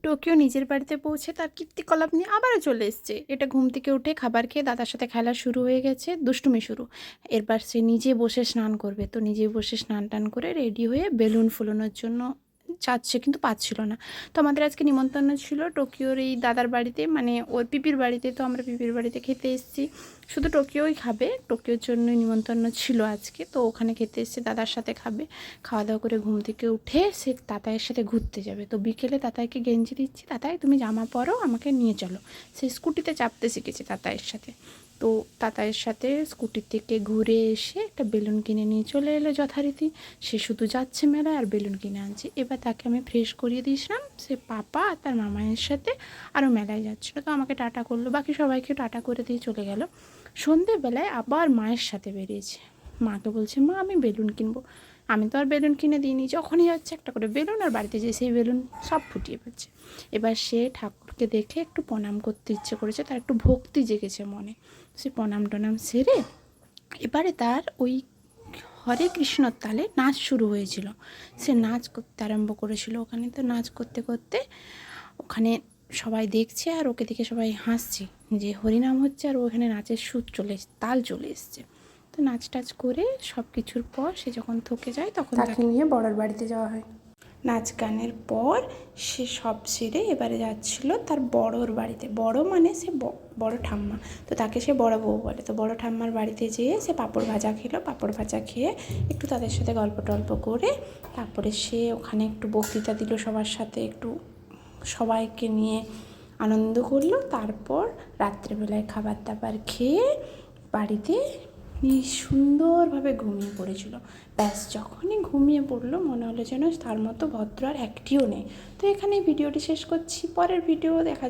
Tokyo নিজের বাড়িতে পৌঁছে তার কীর্তিকলাপ নিয়ে আবারও চলে এসছে। এটা ঘুম থেকে উঠে খাবার খেয়ে দাদার সাথে খেলা শুরু হয়ে গেছে, দুষ্টুমি শুরু। এরপর সে নিজে বসে স্নান করবে, তো নিজে বসে স্নান টান করে রেডি হয়ে বেলুন ফুলানোর জন্য চাচ্ছে, কিন্তু পাচ্ছিল না। তো আমাদের আজকে নিমন্ত্রণ ছিল টোকিওর এই দাদার বাড়িতে, মানে ওর পিপির বাড়িতে। তো আমরা পিপির বাড়িতে খেতে এসেছি, শুধু টোকিওই খাবে, টোকিওর জন্যই নিমন্ত্রণ ছিল আজকে। তো ওখানে খেতে এসেছে, দাদার সাথে খাবে। খাওয়া দাওয়া করে ঘুম থেকে উঠে সে তাতাইয়ের সাথে ঘুরতে যাবে। তো বিকেলে তাতাইকে গেঞ্জি দিচ্ছি, তাতাই তুমি জামা পরো, আমাকে নিয়ে চলো। সে স্কুটিতে চাপতে শিখেছে তাতাইয়ের সাথে। তো তাতাইয়ের সাথে স্কুটির থেকে ঘুরে এসে একটা বেলুন কিনে নিয়ে চলে এলো যথারীতি। সে শুধু যাচ্ছে মেলায় আর বেলুন কিনে আনছে। এবার তাকে আমি ফ্রেশ করিয়ে দিয়েছিলাম, সে পাপা আর তার মামায়ের সাথে আরও মেলায় যাচ্ছিলো। তো আমাকে টাটা করলো, বাকি সবাইকে টাটা করে দিয়ে চলে গেল। সন্ধেবেলায় আবার মায়ের সাথে বেরিয়েছে। মাকে বলছে, মা আমি বেলুন কিনবো। আমি তো আর বেলুন কিনে দিইনি, যখনই যাচ্ছে একটা করে বেলুন, আর বাড়িতে যেয়ে সেই বেলুন সব ফুটিয়ে ফেলছে। এবার সে ঠাকুরকে দেখে একটু প্রণাম করতে ইচ্ছে করেছে, তার একটু ভক্তি জেগেছে মনে। সে প্রণাম টনাম সেরে এবারে তার ওই হরে কৃষ্ণর তালে নাচ শুরু হয়েছিল। সে নাচ করতে আরম্ভ করেছিল ওখানে। তো নাচ করতে করতে ওখানে সবাই দেখছে, আর ওকে দেখে সবাই হাসছে যে হরিনাম হচ্ছে, আর ওখানে নাচের সুর চলে তাল চলে এসছে। তো নাচ টাচ করে সব কিছুর পর সে যখন থকে যায়, তখন তাকে নিয়ে বড়োর বাড়িতে যাওয়া হয়। নাচ গানের পর সে সব সেরে এবারে যাচ্ছিল তার বড়োর বাড়িতে। বড়ো মানে সে বড়ো ঠাম্মা, তো তাকে সে বড়ো বউ বলে। তো বড়ো ঠাম্মার বাড়িতে যেয়ে সে পাঁপড় ভাজা খেলো। পাঁপড় ভাজা খেয়ে একটু তাদের সাথে গল্প টল্প করে তারপরে সে ওখানে একটু বক্তৃতা দিল সবার সাথে, একটু সবাইকে নিয়ে আনন্দ করলো। তারপর রাত্রেবেলায় খাবার দাবার খেয়ে বাড়িতে সুন্দরভাবে ঘুমিয়ে পড়েছিল। ব্যাস, যখনই ঘুমিয়ে পড়লো মনে হলো যেন তার মতো ভদ্র আর একটিও নেই। তো এখানে ভিডিওটি শেষ করছি, পরের ভিডিও দেখা